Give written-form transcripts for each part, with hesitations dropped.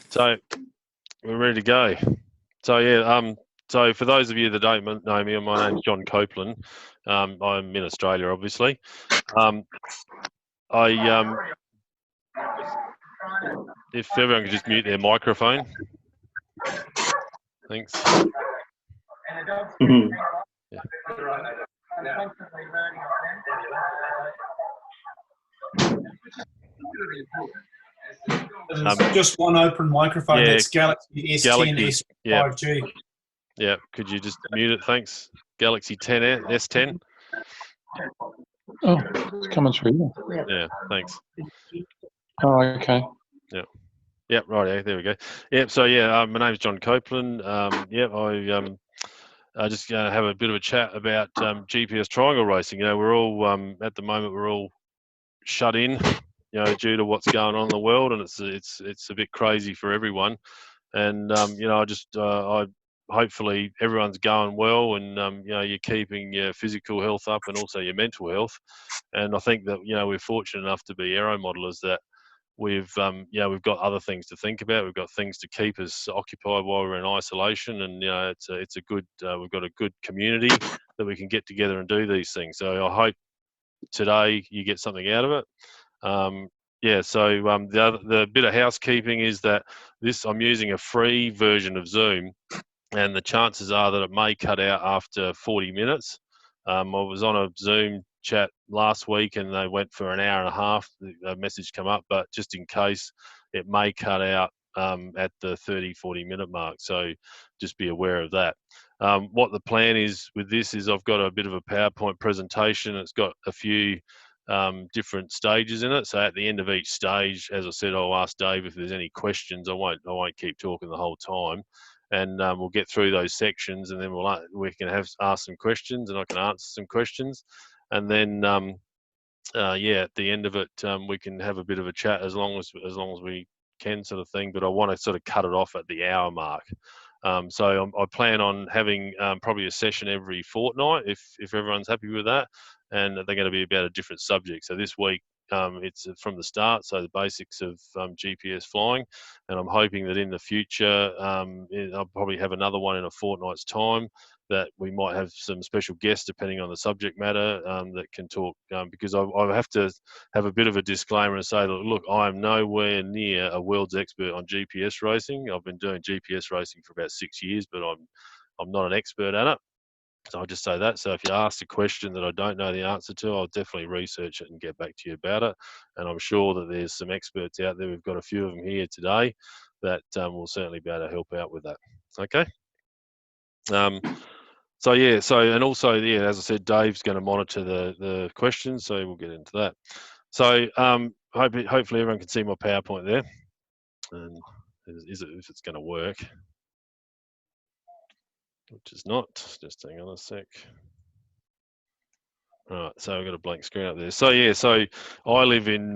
So we're ready to go. So yeah, so for those of you that don't know me, my name's John Copeland. I'm in Australia, obviously. Um, I if everyone could just mute their microphone, thanks. Mhm. Yeah. There's just one open microphone. yeah, That's Galaxy S10 Galaxy. Yeah, S5G. yeah. Could you just mute it? Thanks. Galaxy 10 S10. Oh, it's coming through. Yeah, thanks. Oh, okay. Yep, right. Yeah, there we go. Yep. So yeah, my name's John Copeland. Yep, I just have a bit of a chat about GPS triangle racing. You know, we're all at the moment we're all shut in, you know, due to what's going on in the world, and it's a bit crazy for everyone. And you know, I hopefully everyone's going well, and you know, you're keeping your physical health up and also your mental health. And I think that, you know, we're fortunate enough to be aero modelers that we've you know, we've got other things to think about. We've got things to keep us occupied while we're in isolation, and you know, it's a good we've got a good community that we can get together and do these things. So I hope today you get something out of it. Yeah, so the bit of housekeeping is that I'm using a free version of Zoom, and the chances are that it may cut out after 40 minutes. I was on a Zoom chat last week and they went for an hour and a half. The message come up, but just in case, it may cut out at the 30-40 minute mark. So just be aware of that. What the plan is with this is I've got a bit of a PowerPoint presentation. It's got a few different stages in it. So at the end of each stage, as I said, I'll ask Dave if there's any questions. I won't keep talking the whole time, and we'll get through those sections, and then we can ask some questions, and I can answer some questions, and then yeah, at the end of it, we can have a bit of a chat as long as we can, sort of thing. But I want to sort of cut it off at the hour mark. So I plan on having probably a session every fortnight if everyone's happy with that, and they're going to be about a different subject. So this week it's from the start, so the basics of GPS flying, and I'm hoping that in the future I'll probably have another one in a fortnight's time, that we might have some special guests depending on the subject matter that can talk, because I have to have a bit of a disclaimer and say that, look, I am nowhere near a world's expert on GPS racing. I've been doing GPS racing for about 6 years, but I'm not an expert at it. So I'll just say that. So if you ask a question that I don't know the answer to, I'll definitely research it and get back to you about it. And I'm sure that there's some experts out there. We've got a few of them here today that will certainly be able to help out with that. Okay. So yeah, and also, yeah, as I said, Dave's going to monitor the questions, so we'll get into that. So hopefully everyone can see my PowerPoint there, and if it's going to work, which is not. Just hang on a sec. All right, so I've got a blank screen up there. So yeah, so I live in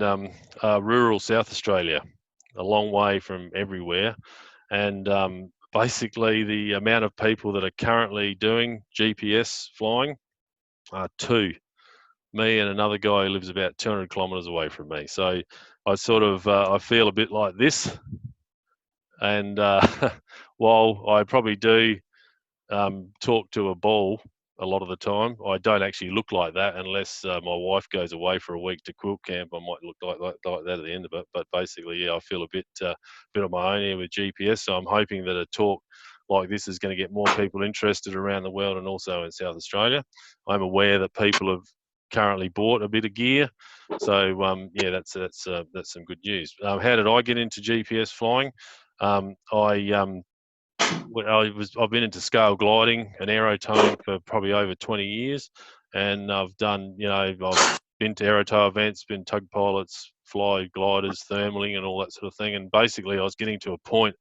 rural South Australia, a long way from everywhere, and basically the amount of people that are currently doing GPS flying are two. Me and another guy who lives about 200 kilometres away from me. So I sort of I feel a bit like this, and while I probably do talk to a ball a lot of the time, I don't actually look like that unless my wife goes away for a week to quilt camp. I might look like that at the end of it. But basically, yeah, I feel a bit on my own here with GPS. So I'm hoping that a talk like this is going to get more people interested around the world and also in South Australia. I'm aware that people have currently bought a bit of gear, so yeah, that's some good news. How did I get into GPS flying? I've been into scale gliding and aerotowing for probably over 20 years, and I've done, you know, I've been to aerotow events, been tug pilots, fly gliders, thermaling, and all that sort of thing. And basically, I was getting to a point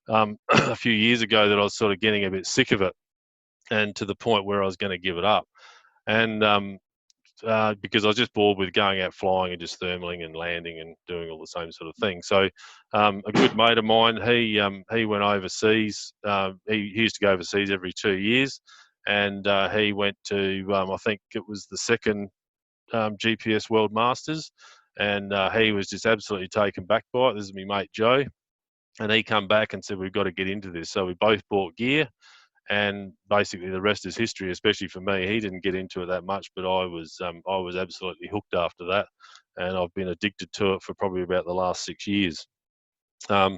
a few years ago that I was sort of getting a bit sick of it, and to the point where I was going to give it up. And because I was just bored with going out flying and just thermaling and landing and doing all the same sort of thing. So a good mate of mine, he went overseas. He used to go overseas every 2 years, and he went to I think it was the second GPS World Masters, and he was just absolutely taken back by it. This is my mate Joe. and he come back and said, we've got to get into this. So we both bought gear, and basically the rest is history, especially for me. He didn't get into it that much, but I was absolutely hooked after that, and I've been addicted to it for probably about the last 6 years. How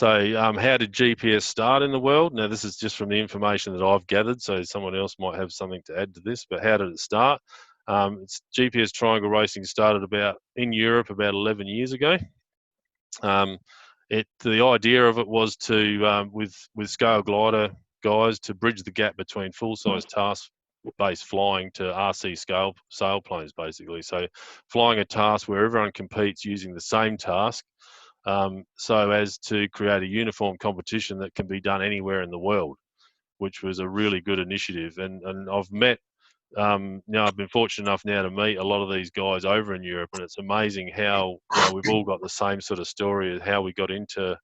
did GPS start in the world? Now, this is just from the information that I've gathered, so someone else might have something to add to this, but how did it start? GPS triangle racing started in Europe about 11 years ago. The idea of it was to, with scale glider guys, to bridge the gap between full-size task-based flying to RC scale sailplanes, basically. So flying a task where everyone competes using the same task, so as to create a uniform competition that can be done anywhere in the world, which was a really good initiative. And I've met, I've been fortunate enough now to meet a lot of these guys over in Europe, and it's amazing how we've all got the same sort of story of how we got into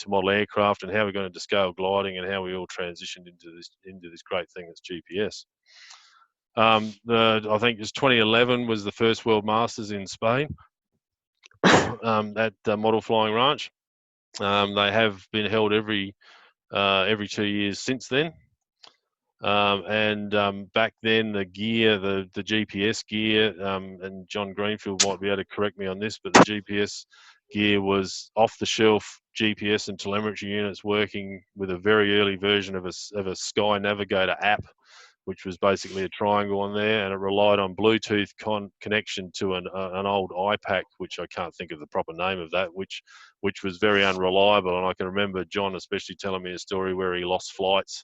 model aircraft and how we got into scale gliding and how we all transitioned into this great thing that's GPS. I think it was 2011 was the first World Masters in Spain at Model Flying Ranch. They have been held every 2 years since then. Back then, the gear, the GPS gear, and John Greenfield might be able to correct me on this, but the GPS gear was off-the-shelf GPS and telemetry units working with a very early version of a Sky Navigator app, which was basically a triangle on there, and it relied on Bluetooth connection to an old iPac, which I can't think of the proper name of that, which was very unreliable. And I can remember John especially telling me a story where he lost flights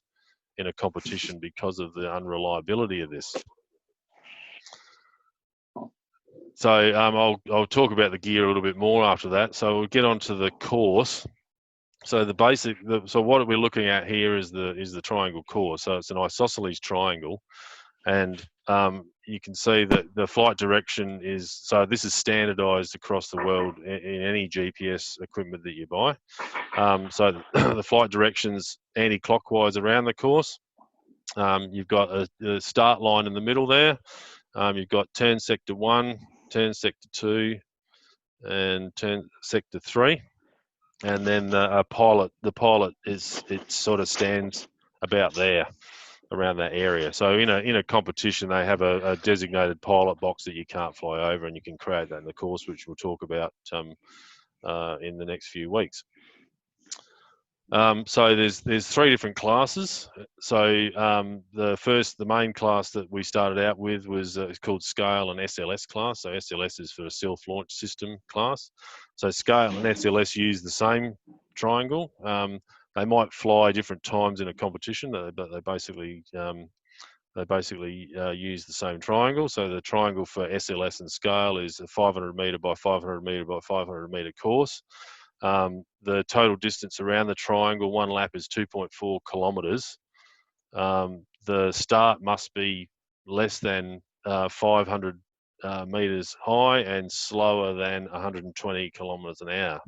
in a competition because of the unreliability of this. So I'll talk about the gear a little bit more after that. So we'll get onto the course. So so what we're looking at here is the triangle course. So it's an isosceles triangle, and you can see that the flight direction this is standardized across the world in any GPS equipment that you buy. So the flight direction's anti-clockwise around the course. You've got a start line in the middle there. You've got turn sector 1, turn sector 2, and turn sector 3. And then the pilot sort of stands about there, around that area. So in a competition, they have a designated pilot box that you can't fly over, and you can create that in the course, which we'll talk about in the next few weeks. So there's 3 different classes. So the main class that we started out with was called Scale and SLS class. So SLS is for a self-launch system class. So Scale and SLS use the same triangle. They might fly different times in a competition, but they basically use the same triangle. So the triangle for SLS and Scale is a 500 meter by 500 meter by 500 meter course. The total distance around the triangle, one lap, is 2.4 kilometers. The start must be less than 500 meters high and slower than 120 kilometers an hour.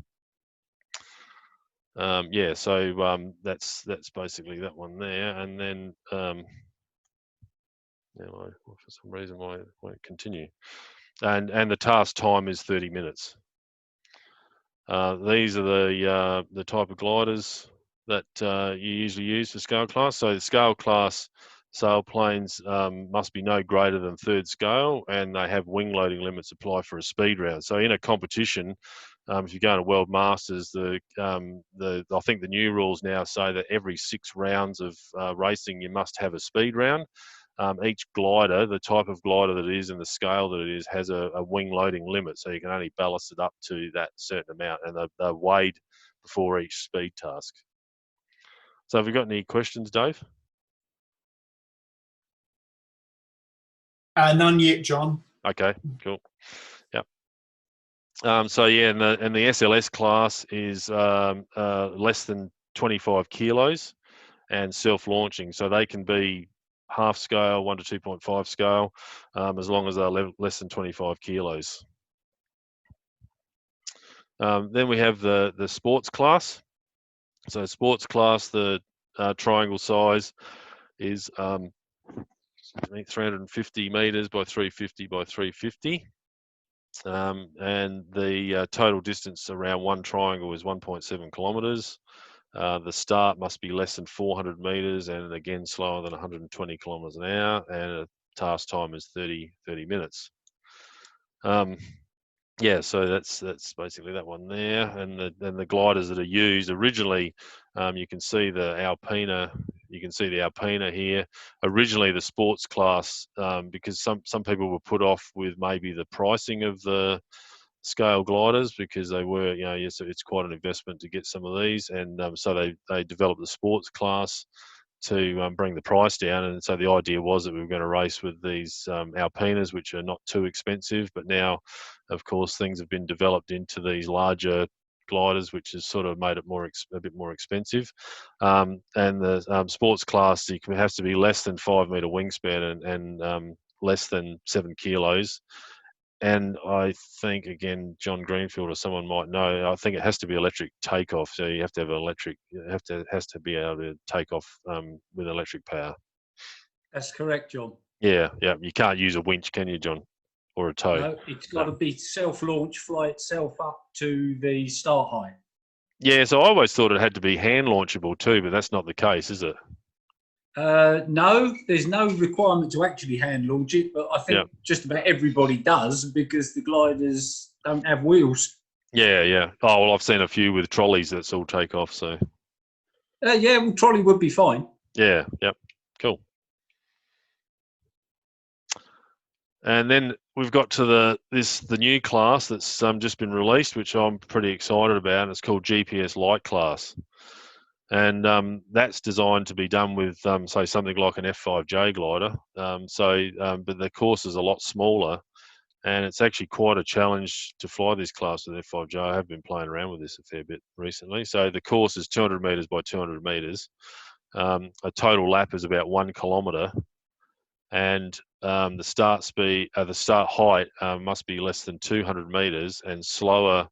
So that's basically that one there. And then for some reason why it won't continue. And the task time is 30 minutes. These are the type of gliders that you usually use for scale class. So the scale class sailplanes must be no greater than 3rd scale, and they have wing loading limits apply for a speed round. So in a competition, if you're going to World Masters, I think the new rules now say that every 6 rounds of racing you must have a speed round. Each glider, the type of glider that it is and the scale that it is, has a wing loading limit, so you can only ballast it up to that certain amount, and they're weighed before each speed task. So have we got any questions, Dave? None yet, John. Okay, cool. Yep. And the SLS class is less than 25 kilos and self-launching, so they can be half scale, 1 to 2.5 scale, as long as they're less than 25 kilos. Then we have the sports class. So sports class, the triangle size is 350 meters by 350 by 350. And the total distance around one triangle is 1.7 kilometres. The start must be less than 400 metres and again slower than 120 kilometres an hour, and a task time is 30 minutes. Yeah, so that's basically that one there, and the gliders that are used originally. You can see the Alpina. You can see the Alpina here. Originally, the sports class, because some people were put off with maybe the pricing of the scale gliders because they were, yes, it's quite an investment to get some of these, and so they developed the sports class to bring the price down. And so the idea was that we were going to race with these Alpinas, which are not too expensive. But now, of course, things have been developed into these larger gliders, which has sort of made it a bit more expensive. And the sports class, has to be less than 5 meter wingspan and less than 7 kilos. And I think, again, John Greenfield or someone might know, I think it has to be electric takeoff. So you have to have has to be able to take off with electric power. That's correct, John. Yeah. You can't use a winch, can you, John? Or a tow? No, it's got to be self-launch, fly itself up to the start height. Yeah, so I always thought it had to be hand launchable too, but that's not the case, is it? No, there's no requirement to actually hand launch it, but I think just about everybody does because the gliders don't have wheels. Yeah. Oh, well, I've seen a few with trolleys that's all take off, so. Yeah, well, trolley would be fine. Yeah, yep, cool. And then we've got to the new class that's just been released, which I'm pretty excited about. And it's called GPS Light Class. And that's designed to be done with, say, something like an F5J glider. But the course is a lot smaller, and it's actually quite a challenge to fly this class with F5J. I have been playing around with this a fair bit recently. So the course is 200 metres by 200 metres. A total lap is about 1 kilometre, and the start height must be less than 200 metres and slower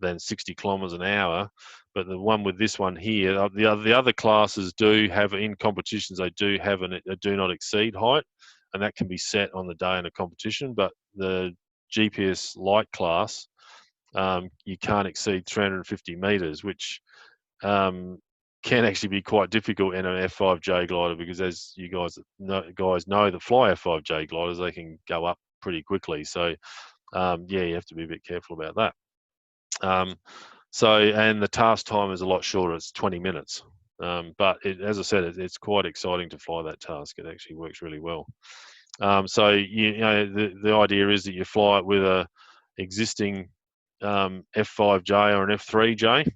than 60 kilometres an hour. But the one with this one here, the other classes do have, in competitions, they do have a do not exceed height, and that can be set on the day in a competition. But the GPS light class, you can't exceed 350 metres, which can actually be quite difficult in an F5J glider, because as you guys know that fly F5J gliders, they can go up pretty quickly. So you have to be a bit careful about that. And the task time is a lot shorter. It's 20 minutes. But as I said, it's quite exciting to fly that task. It actually works really well. The idea is that you fly it with a existing F5J or an F3J.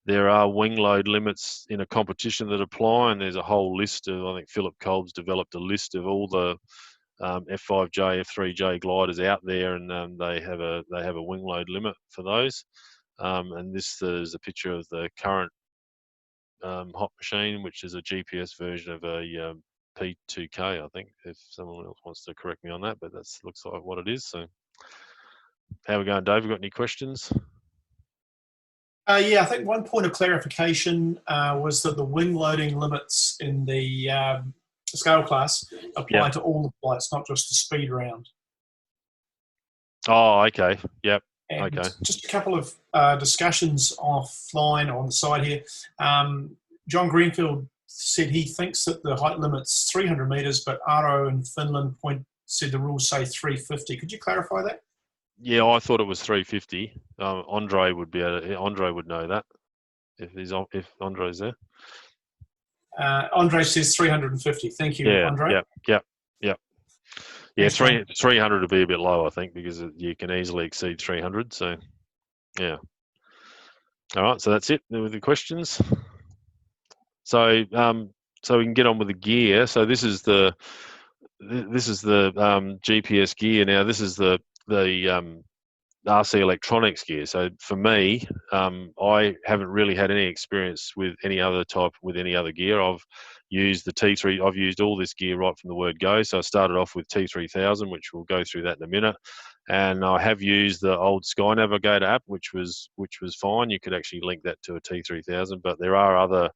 There are wing load limits in a competition that apply, and there's a whole list of, I think Philip Kolb's developed a list of all the F5J, F3J gliders out there, and they have a wing load limit for those. And this is a picture of the current hot machine, which is a GPS version of a P2K, I think, if someone else wants to correct me on that, but that looks like what it is. So how are we going, Dave? You got any questions? I think one point of clarification was that the wing loading limits in the scale class apply to all the flights, not just the speed round. Oh, okay. Yep. And okay. Just a couple of discussions offline on the side here. John Greenfield said he thinks that the height limit's 300 metres, but Aro in Finland said the rules say 350. Could you clarify that? Yeah, I thought it was 350. Andre would know that if Andre's there. Andre says 350. Thank you, Andre. Yep. Yeah, 300 would be a bit low, I think, because you can easily exceed 300. So, yeah. All right, so that's it with the questions. So, so we can get on with the gear. So this is the GPS gear. Now, this is the RC Electronics gear. So for me, I haven't really had any experience with any other gear. I've used the T3. I've used all this gear right from the word go. So I started off with T3000, which we'll go through that in a minute. And I have used the old Sky Navigator app, which was fine. You could actually link that to a T3000, but there are other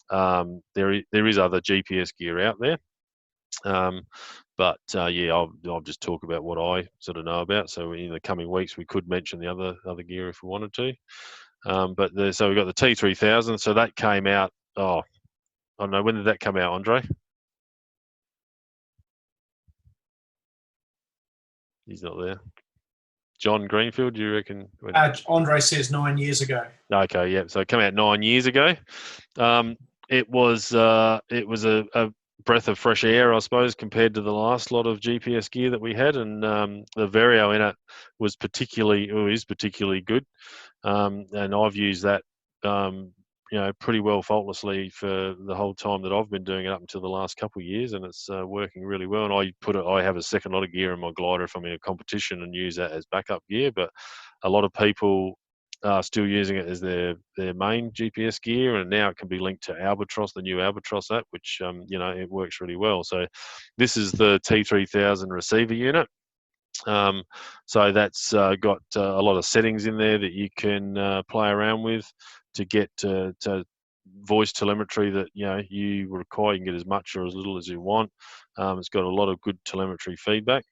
there is other GPS gear out there. But yeah, I'll just talk about what I sort of know about. So in the coming weeks, we could mention the other gear if we wanted to. So we've got the T3000. So that came out. Oh, I don't know. When did that come out, Andre? He's not there. John Greenfield, do you reckon? Andre says 9 years ago. Okay, yeah. So it came out 9 years ago. It was a breath of fresh air, I suppose, compared to the last lot of GPS gear that we had, and the Vario in it is particularly good, and I've used that pretty well faultlessly for the whole time that I've been doing it up until the last couple of years, and it's working really well. And I have a second lot of gear in my glider if I'm in a competition and use that as backup gear, but a lot of people are still using it as their main GPS gear, and now it can be linked to Albatross, the new Albatross app, which it works really well. So this is the T3000 receiver unit. So that's got a lot of settings in there that you can play around with to get to voice telemetry that you require. You can get as much or as little as you want. It's got a lot of good telemetry feedback.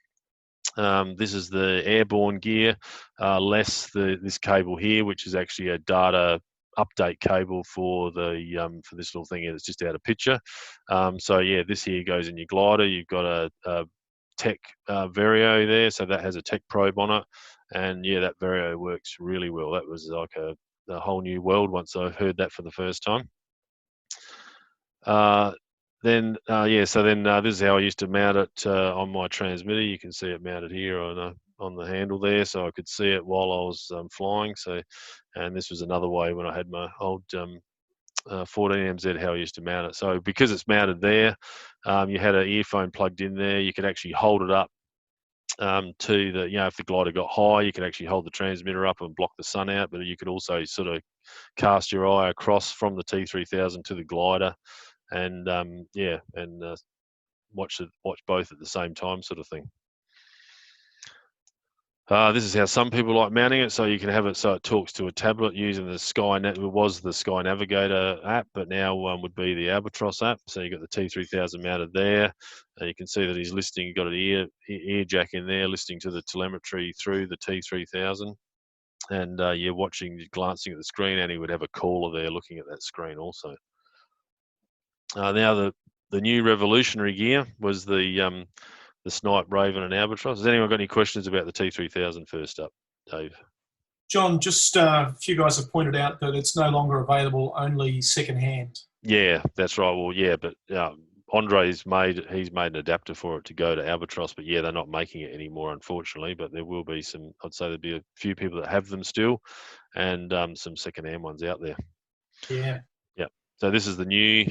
This is the airborne gear, less this cable here, which is actually a data update cable for for this little thing here that's just out of picture. So yeah, this here goes in your glider. You've got a Tech Vario there, so that has a Tech probe on it, and yeah, that Vario works really well. That was like a whole new world once I heard that for the first time. Then this is how I used to mount it on my transmitter. You can see it mounted here on the handle there, so I could see it while I was flying. So, and this was another way when I had my old 14MZ, how I used to mount it. So because it's mounted there, you had an earphone plugged in there. You could actually hold it up to the, if the glider got high, you could actually hold the transmitter up and block the sun out. But you could also sort of cast your eye across from the T3000 to the glider, and watch both at the same time, sort of thing. This is how some people like mounting it. So you can have it so it talks to a tablet using the Skynet. It was the Sky Navigator app, but now would be the Albatross app. So you've got the T3000 mounted there. You can see that he's listening. You've got an ear jack in there, listening to the telemetry through the T3000. And you're glancing at the screen, and he would have a caller there looking at that screen also. Now the new revolutionary gear was the Snipe, Raven, and Albatross. Has anyone got any questions about the T3000 first up, Dave? John, just a few guys have pointed out that it's no longer available, only second-hand. Yeah, that's right. Well, yeah, but Andre's made an adapter for it to go to Albatross, but yeah, they're not making it anymore, unfortunately. But there will be some. I'd say there'd be a few people that have them still, and some second-hand ones out there. Yeah. Yeah. So this is the new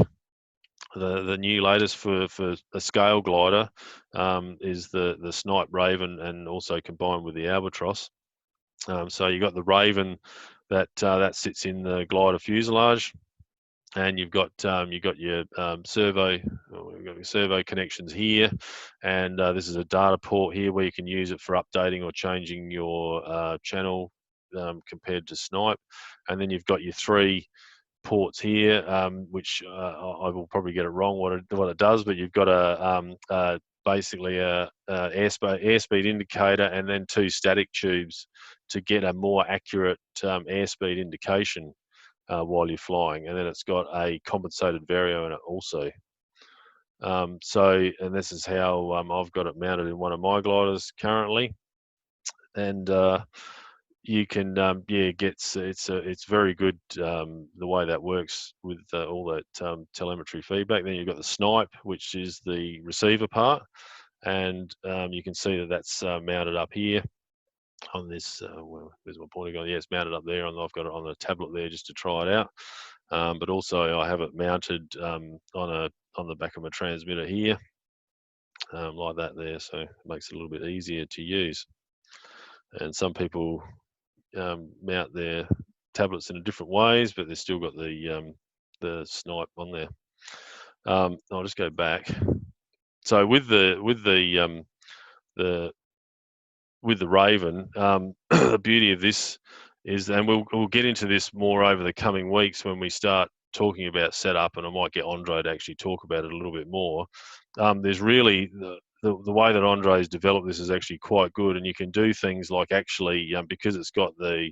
latest for a scale glider, is the Snipe Raven, and also combined with the Albatross. So you got the Raven that sits in the glider fuselage, and you've got your servo connections here, and this is a data port here where you can use it for updating or changing your channel compared to Snipe, and then you've got your 3 ports here, which I will probably get it wrong what it does, but you've got basically a airspeed indicator, and then 2 static tubes to get a more accurate airspeed indication while you're flying, and then it's got a compensated Vario in it also. And this is how I've got it mounted in one of my gliders currently, and you can it's very good the way that works with all that telemetry feedback. Then you've got the Snipe, which is the receiver part, and you can see that that's mounted up here on this. Where's my pointer going? Yeah, it's mounted up there, and I've got it on the tablet there just to try it out. But also I have it mounted on the back of my transmitter here, like that there, so it makes it a little bit easier to use. And some people mount their tablets in different ways, but they've still got the Snipe on there. I'll just go back. So with the Raven, the beauty of this is, and we'll get into this more over the coming weeks when we start talking about setup, and I might get Andre to actually talk about it a little bit more. There's really the way that Andre's developed this is actually quite good, and you can do things like actually because it's got the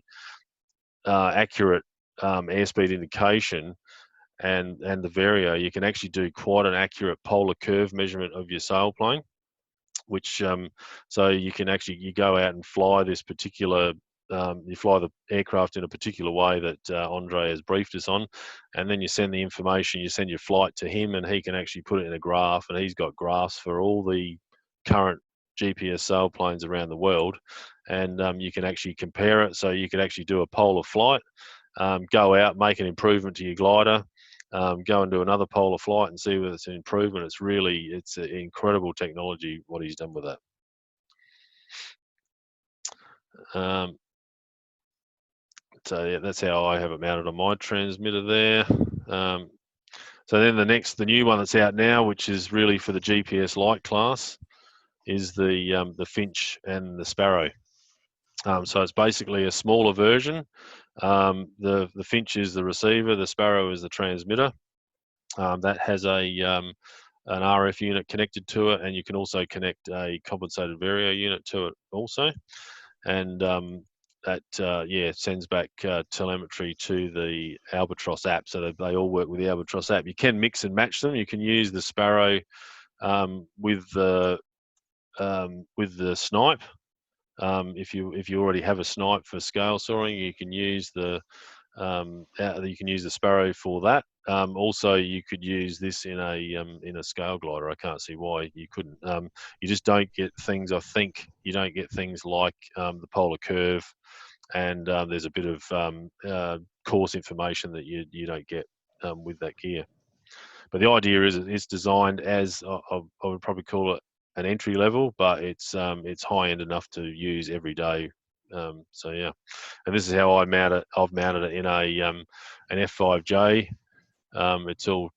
accurate airspeed indication and the Vario, you can actually do quite an accurate polar curve measurement of your sailplane, which so you can actually you go out and fly this particular you fly the aircraft in a particular way that Andre has briefed us on, and then you send the information, you send your flight to him, and he can actually put it in a graph, and he's got graphs for all the current GPS sailplanes around the world, and you can actually compare it. So you can actually do a polar flight, go out, make an improvement to your glider, go and do another polar flight and see whether it's an improvement. It's an incredible technology what he's done with that. So yeah, that's how I have it mounted on my transmitter there. So then the new one that's out now, which is really for the GPS light class, is the Finch and the Sparrow. So it's basically a smaller version. The Finch is the receiver, the Sparrow is the transmitter. That has an RF unit connected to it, and you can also connect a compensated Vario unit to it also. And that sends back telemetry to the Albatros app, so they all work with the Albatros app. You can mix and match them. You can use the Sparrow with the Snipe. If you already have a Snipe for scale soaring, you can use the Sparrow for that. Also, you could use this in a scale glider. I can't see why you couldn't. You just don't get things. I think you don't get things like the polar curve, and there's a bit of course information that you don't get with that gear. But the idea is it's designed as I would probably call it an entry level, but it's high end enough to use every day. So yeah, and this is how I mount it. I've mounted it in an F5J. It's all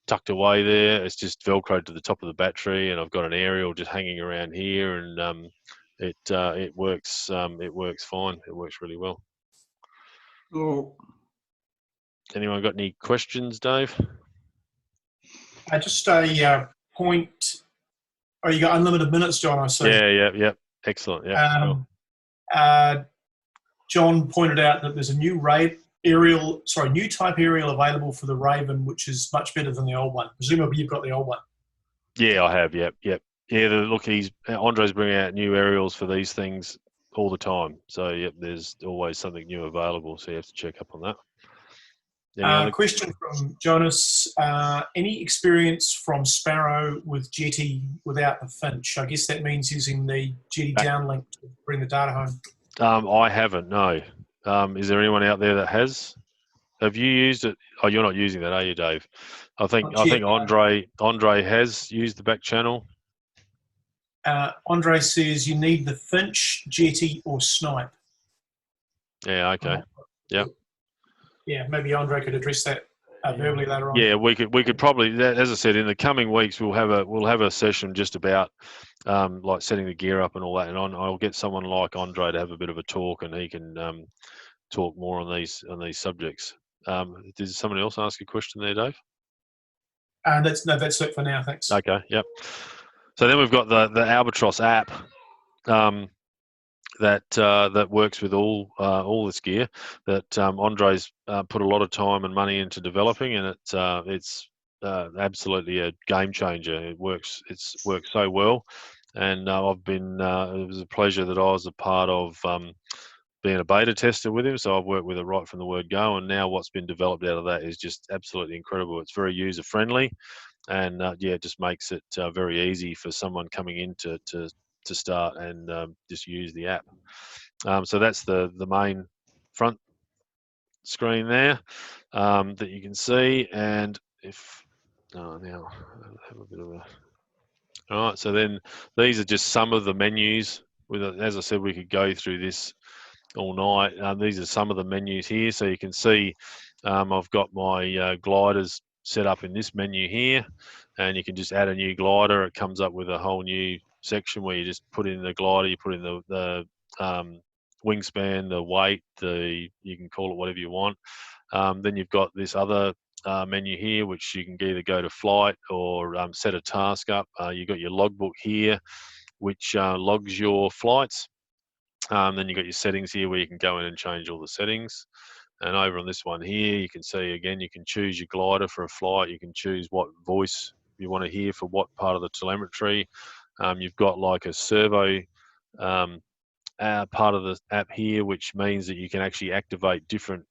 tucked away there. It's just velcroed to the top of the battery, and I've got an aerial just hanging around here, and it works. It works fine. It works really well. Oh. Anyone got any questions, Dave? Just a point. Oh, you got unlimited minutes, John, I see. Yeah. Excellent. Yeah. Sure. John pointed out that there's a new new type aerial available for the Raven, which is much better than the old one. Presumably you've got the old one. Yeah, I have. Yep. Yeah, look, Andre's bringing out new aerials for these things all the time. So yep, there's always something new available. So you have to check up on that. Question from Jonas. Any experience from Sparrow with Jetty without the Finch? I guess that means using the Jetty downlink to bring the data home. I haven't, no. Is there anyone out there that has? Have you used it? Oh, you're not using that, are you, Dave? I think Andre has used the back channel. Andre says you need the Finch, Jetty, or Snipe. Yeah. Okay. Yep. Yeah, maybe Andre could address that verbally later on. Yeah, we could probably, as I said, in the coming weeks we'll have a session just about like setting the gear up and all that, and I'll get someone like Andre to have a bit of a talk, and he can talk more on these subjects. Did someone else ask a question there, Dave? That's it for now. Thanks. Okay. Yep. So then we've got the Albatros app. That works with all this gear that Andre's put a lot of time and money into developing, and it's absolutely a game changer. It works so well, and I've been it was a pleasure that I was a part of being a beta tester with him. So I've worked with it right from the word go, and now what's been developed out of that is just absolutely incredible. It's very user friendly, and it just makes it very easy for someone coming in to start and just use the app. So that's the main front screen there that you can see. And now I have a bit of a. All right, so then these are just some of the menus. As I said, we could go through this all night. These are some of the menus here, so you can see I've got my gliders set up in this menu here, and you can just add a new glider. It comes up with a whole new section where you just put in the glider, you put in the wingspan, the weight, you can call it whatever you want. Then you've got this other menu here, which you can either go to flight or set a task up. You've got your logbook here, which logs your flights. Then you've got your settings here where you can go in and change all the settings. And over on this one here, you can see again, you can choose your glider for a flight. You can choose what voice you want to hear for what part of the telemetry. You've got like a servo part of the app here, which means that you can actually activate different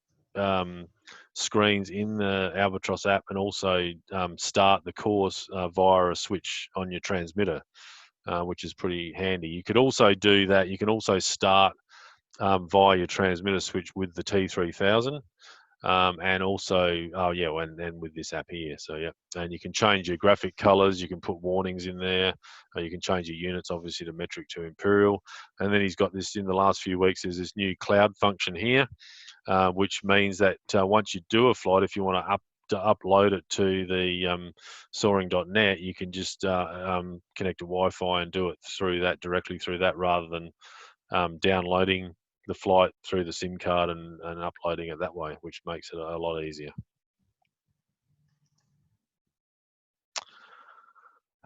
screens in the Albatross app and also start the course via a switch on your transmitter, which is pretty handy. You could also do that. You can also start via your transmitter switch with the T3000, and also, and with this app here. So yeah, and you can change your graphic colors. You can put warnings in there. You can change your units, obviously, to metric to imperial. And then he's got this in the last few weeks. There's this new cloud function here, which means that once you do a flight, if you want to upload it to the soaring.net, you can just connect to Wi-Fi and do it directly through that, rather than downloading the flight through the SIM card and uploading it that way, which makes it a lot easier.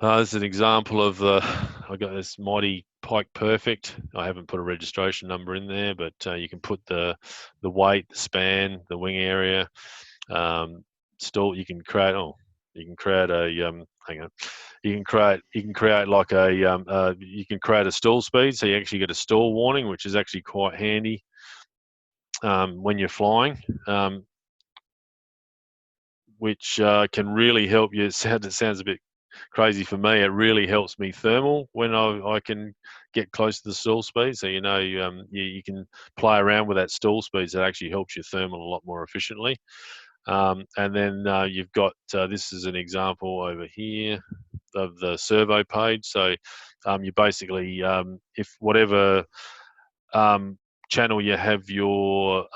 This is an example of I got this Mighty Pike Perfect. I haven't put a registration number in there, but you can put the weight, the span, the wing area. Stall. You can create. You can create a hang on. You can create like a you can create a stall speed, so you actually get a stall warning, which is actually quite handy when you're flying, which can really help you. It sounds a bit crazy for me. It really helps me thermal when I can get close to the stall speed. So you can play around with that stall speed. So it actually helps you thermal a lot more efficiently. And then you've got this is an example over here of the servo page. So you basically, if whatever channel you have your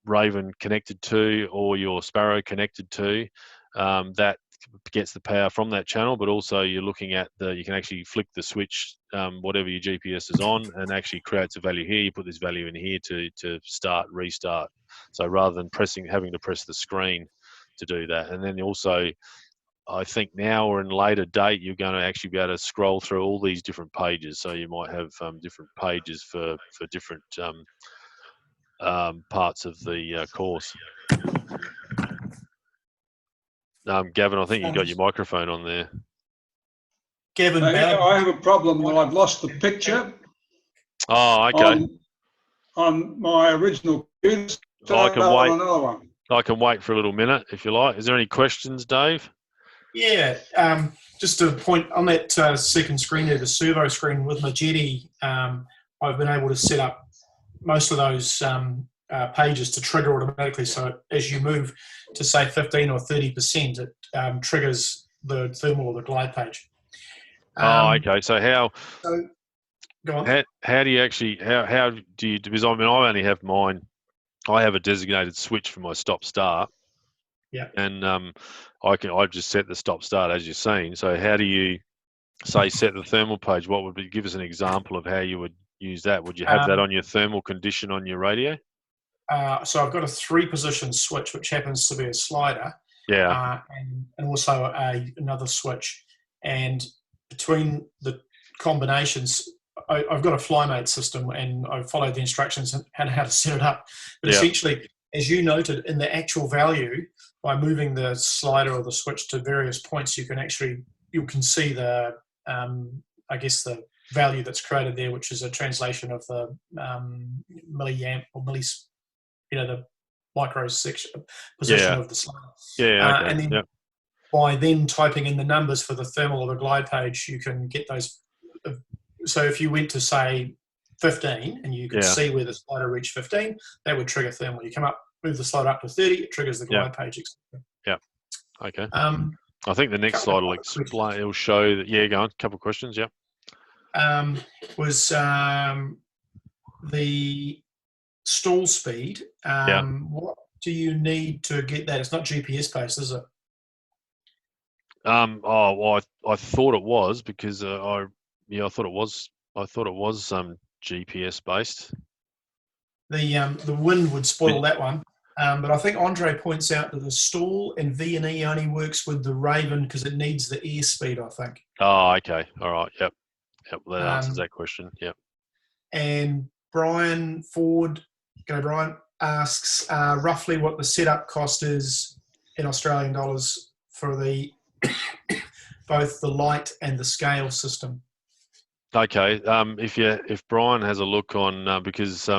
Raven connected to or your Sparrow connected to, that gets the power from that channel, but also you're looking at you can actually flick the switch, whatever your GPS is on, and actually creates a value here. You put this value in here to start, restart. So rather than having to press the screen to do that. And then also, I think now or in later date, you're going to actually be able to scroll through all these different pages. So you might have different pages for different parts of the course. Gavin, I think you got your microphone on there. Gavin, I have a problem that I've lost the picture. Oh, okay. On my original computer. I can wait. Another one. I can wait for a little minute if you like. Is there any questions, Dave? Yeah, just a point on that second screen there, the servo screen with my Jeti. I've been able to set up most of those pages to trigger automatically. So as you move to say 15 or 30%, it triggers the thermal or the glide page. Okay. So how? So, go on. How do you actually? How do you? Because I mean, I only have mine. I have a designated switch for my stop start. Yeah. And I just set the stop start as you've seen. So how do you set the thermal page? What would be? Give us an example of how you would use that. Would you have that on your thermal condition on your radio? So I've got a 3-position switch, which happens to be a slider. Yeah. And also another switch. And between the combinations, I've got a FlyMate system, and I've followed the instructions and how to set it up. But essentially, as you noted, in the actual value, by moving the slider or the switch to various points, you can see the the value that's created there, which is a translation of the milliamp or the micro section position of the slider. Yeah. Okay. And then by then typing in the numbers for the thermal or the glide page, you can get those. So if you went to say 15 and you could see where the slider reached 15, that would trigger thermal. You come up, move the slider up to 30, it triggers the glide page, etc. Yeah. Okay. I think the next slide will explain. It'll show that. Yeah, go on. Couple of questions. Yeah. Was the stall speed? What do you need to get that? It's not GPS based, is it? Well, I thought it was because I thought it was. I thought it was GPS based. The wind would spoil that one. But I think Andre points out that the stall and V&E only works with the Raven because it needs the airspeed, I think. Oh, okay. All right. Yep. Well, that answers that question. Yep. And Brian Ford, go Brian, asks roughly what the setup cost is in Australian dollars for the both the light and the scale system. Okay. If Brian has a look on because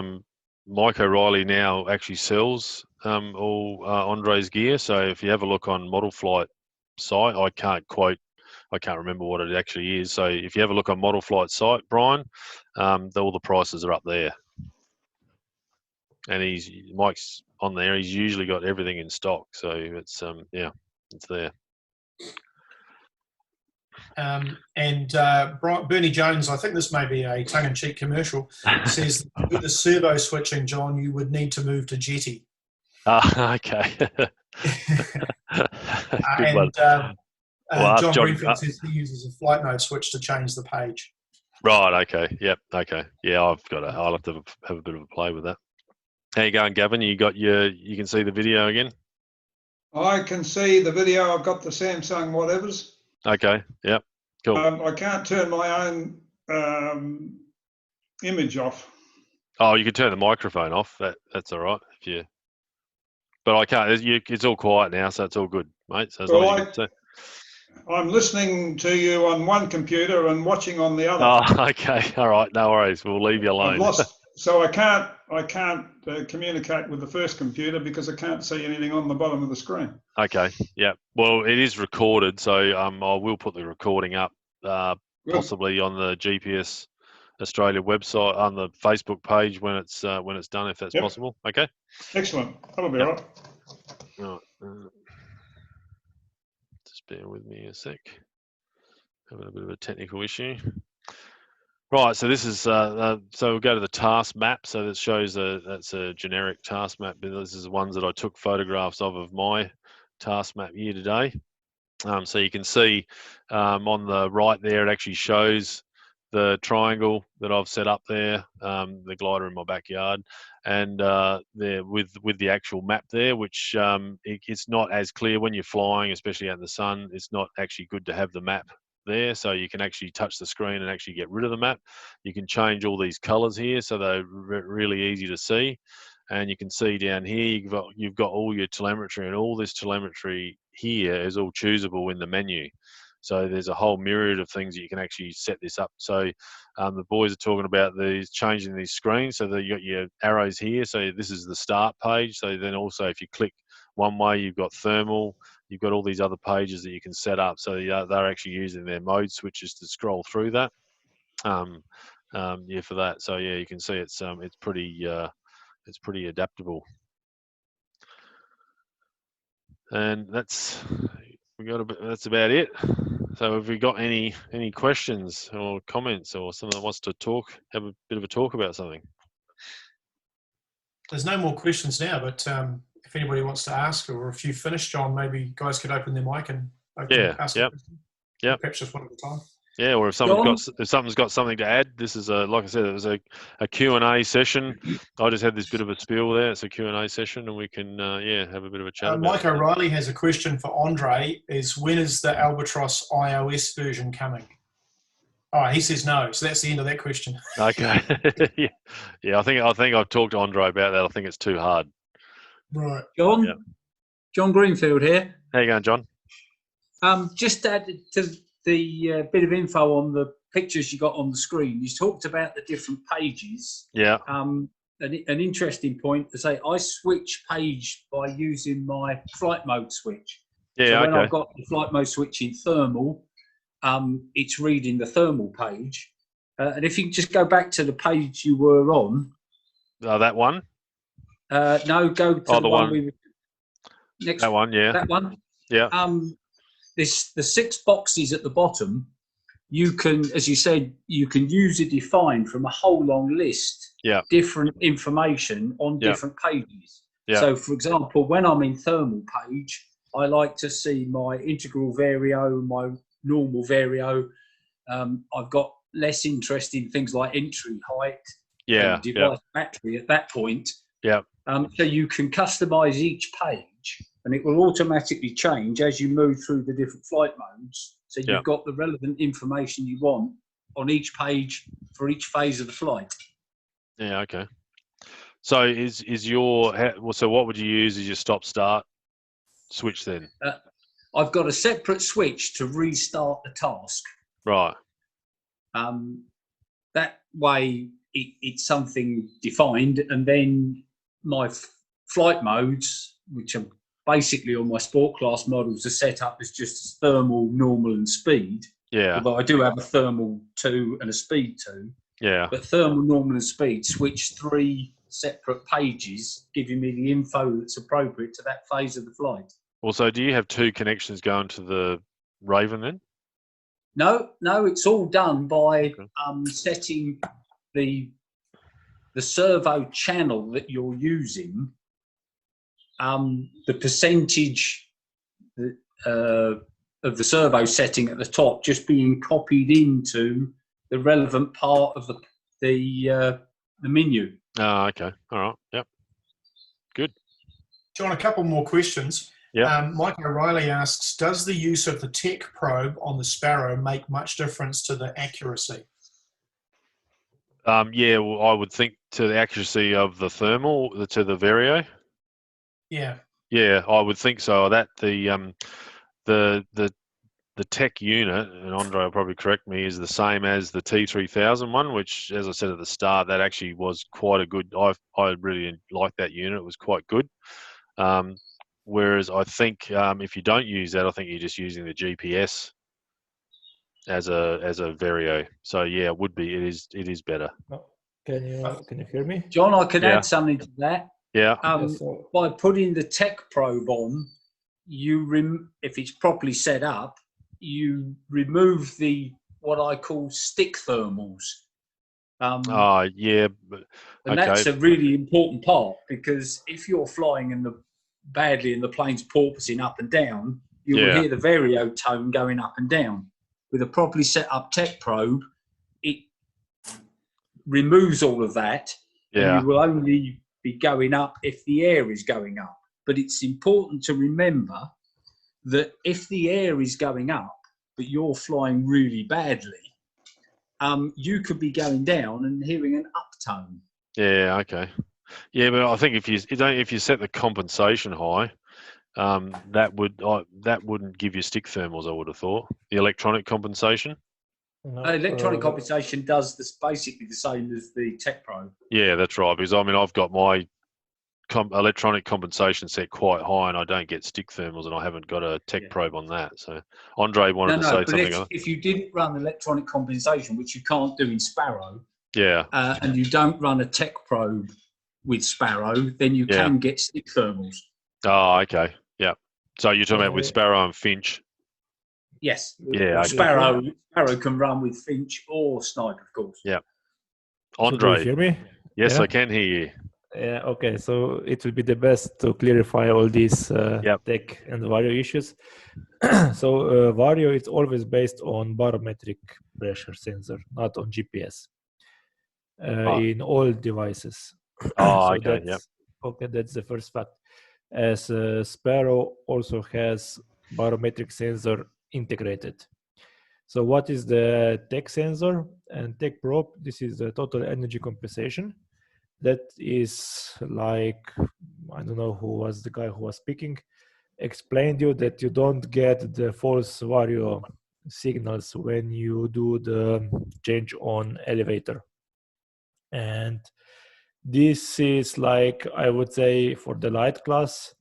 Mike O'Reilly now actually sells all Andre's gear. So if you have a look on Model Flight site, I can't remember what it actually is. So if you have a look on Model Flight site, Brian, all the prices are up there. And Mike's on there. He's usually got everything in stock. So it's it's there. Bernie Jones, I think this may be a tongue-in-cheek commercial, says with the servo switching, John, you would need to move to Jetty. Okay. Good one. John Greenfield says he uses a flight mode switch to change the page. Right. Okay. Yep. Okay. Yeah, I'll have to have a bit of a play with that. How you going, Gavin? You can see the video again? I can see the video. I've got the Samsung whatevers. Okay. Yep. Cool. I can't turn my own image off. Oh, you can turn the microphone off. That's all right. But I can't. It's all quiet now, so it's all good, mate. So as long as you can I'm listening to you on one computer and watching on the other. Oh, okay. All right. No worries. We'll leave you alone. So I can't communicate with the first computer because I can't see anything on the bottom of the screen. Okay. Yeah. Well, it is recorded, so I will put the recording up, possibly on the GPS Australia website, on the Facebook page when it's done, if that's possible. Okay. Excellent. That'll be all right. All right. Just bear with me a sec. Having a bit of a technical issue. Right, so this is so we'll go to the task map. So that shows that's a generic task map. This is the ones that I took photographs of my task map here today. So you can see on the right there, it actually shows the triangle that I've set up there, the glider in my backyard, and there with the actual map there, which it's not as clear when you're flying, especially out in the sun. It's not actually good to have the map there, so you can actually touch the screen and actually get rid of the map. You can change all these colors here, so they're really easy to see. And you can see down here you've got all your telemetry, and all this telemetry here is all choosable in the menu. So there's a whole myriad of things that you can actually set this up. So the boys are talking about changing these screens, so that you got your arrows here. So this is the start page. So then also if you click one way, you've got thermal. You've got all these other pages that you can set up. So they're actually using their mode switches to scroll through that. For that. So yeah, you can see it's pretty adaptable. And that's about it. So have we got any questions or comments, or someone that wants to have a bit of a talk about something? There's no more questions now, but if anybody wants to ask, or if you finished, John, maybe guys could open their mic and ask a question. Yeah. Perhaps just one at a time. Yeah, or if someone's got something to add, this is like I said, it was a Q&A session. I just had this bit of a spiel there. It's a Q&A session, and we can have a bit of a chat. Mike O'Reilly has a question for Andre: when is the Albatros iOS version coming? Oh, he says no. So that's the end of that question. Okay. yeah. I think I've talked to Andre about that. I think it's too hard. Right. John Greenfield here. How you going, John? Just added to the bit of info on the pictures you got on the screen. You talked about the different pages. Yeah. An interesting point to say, I switch page by using my flight mode switch. Yeah. So when I've got the flight mode switch in thermal, it's reading the thermal page. And if you can just go back to the page you were on. That one? No, go to the one. Next. That one, yeah. That one. Yeah. The 6 boxes at the bottom, you can, as you said, you can user define from a whole long list. Yeah. Different information on different pages. Yeah. So, for example, when I'm in thermal page, I like to see my integral vario, my normal vario. I've got less interest in things like entry height, device battery at that point. Yeah. So you can customize each page, and it will automatically change as you move through the different flight modes. So you've got the relevant information you want on each page for each phase of the flight. Yeah. Okay. So is your so what would you use as your stop start switch then? I've got a separate switch to restart the task. Right. That way it's something defined, and then my flight modes, which are basically on my sport class models, are set up as just thermal, normal and speed. Yeah. Although I do have a thermal 2 and a speed 2. Yeah. But thermal, normal and speed switch 3 separate pages, giving me the info that's appropriate to that phase of the flight. Also, do you have 2 connections going to the Raven then? No, it's all done by setting the servo channel that you're using, the percentage of the servo setting at the top just being copied into the relevant part of the menu. Oh, okay. All right. Yep. Good. John, a couple more questions. Yeah. Mike O'Reilly asks, does the use of the tech probe on the Sparrow make much difference to the accuracy? Yeah, well, I would think to the accuracy of the thermal, to the Vario. Yeah. Yeah, I would think so. That the tech unit, and Andre will probably correct me, is the same as the T3000 one, which, as I said at the start, that actually was quite a good. I really liked that unit. It was quite good. Whereas I think if you don't use that, I think you're just using the GPS as a Vario. So yeah, it would be. It is better. Can you hear me? John, I can add something to that. Yeah. By putting the tech probe on, if it's properly set up, you remove what I call stick thermals. Yeah. And that's a really important part, because if you're flying badly and the plane's porpoising up and down, you will hear the Vario tone going up and down. With a properly set up tech probe, it removes all of that. Yeah. And you will only be going up if the air is going up. But it's important to remember that if the air is going up, but you're flying really badly, you could be going down and hearing an uptone. Yeah. Okay. Yeah, but I think if you set the compensation high, that wouldn't give you stick thermals. I would have thought the electronic compensation. No, Electronic compensation does basically the same as the tech probe. Yeah, that's right. Because I mean, I've got my electronic compensation set quite high, and I don't get stick thermals, and I haven't got a tech probe on that. So Andre wanted to say something. If you didn't run electronic compensation, which you can't do in Sparrow, and you don't run a tech probe with Sparrow, then you can get stick thermals. Oh, okay. Yeah. So you're talking about with Sparrow and Finch? Yes. Yeah. Okay. Sparrow can run with Finch or Snipe, of course. Yeah. Andre, so do you hear me? Yes, I can hear you. Yeah. Okay. So it will be the best to clarify all these tech and Vario issues. So Vario is always based on barometric pressure sensor, not on GPS. In all devices. Oh, okay. Okay, that's the first fact. As Sparrow also has barometric sensor integrated. So what is the tech sensor and tech probe? This is the total energy compensation. That is like, I don't know who was the guy who was speaking, explained you that you don't get the false Vario signals when you do the change on elevator. And this is like, I would say, for the light class,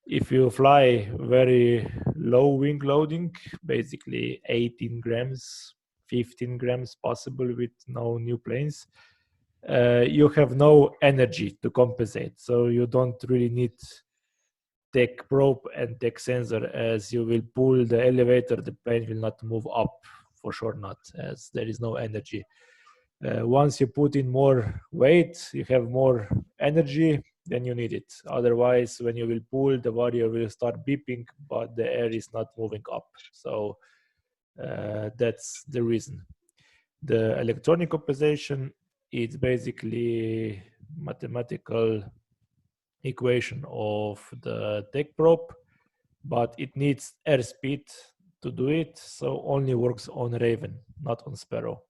if you fly very low wing loading, basically 18 grams, 15 grams possible with no new planes, you have no energy to compensate. So you don't really need tech probe and tech sensor, as you will pull the elevator, the plane will not move up, for sure not, as there is no energy. Once you put in more weight, you have more energy, then you need it. Otherwise, when you will pull, the Vario will start beeping, but the air is not moving up. So that's the reason. The electronic compensation is basically mathematical equation of the tech probe, but it needs airspeed to do it, so only works on Raven, not on Sparrow.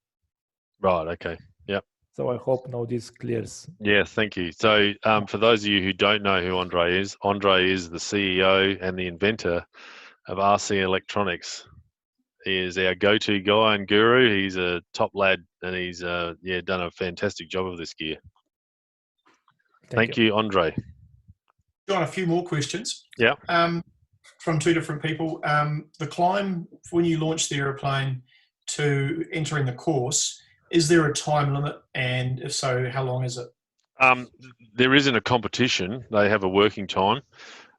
Right. Okay. So I hope now this clears. Yeah, thank you. So, for those of you who don't know who Andre is the CEO and the inventor of RC Electronics. He is our go-to guy and guru. He's a top lad, and he's done a fantastic job of this gear. Thank you, Andre. John, a few more questions. Yeah. From two different people. The climb, when you launch the aeroplane to entering the course, is there a time limit? And if so, how long is it? There isn't a competition. They have a working time.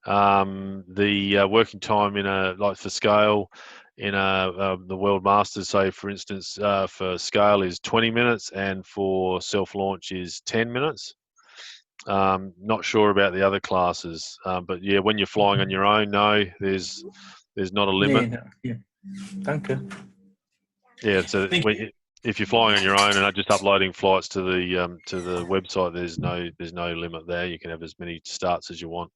The working time for scale in the World Masters, say for instance, for scale is 20 minutes, and for self-launch is 10 minutes. Not sure about the other classes, but yeah, when you're flying on your own, no, there's not a limit. Yeah. Thank you. Yeah, so if you're flying on your own and are just uploading flights to the website, there's no limit there. You can have as many starts as you want.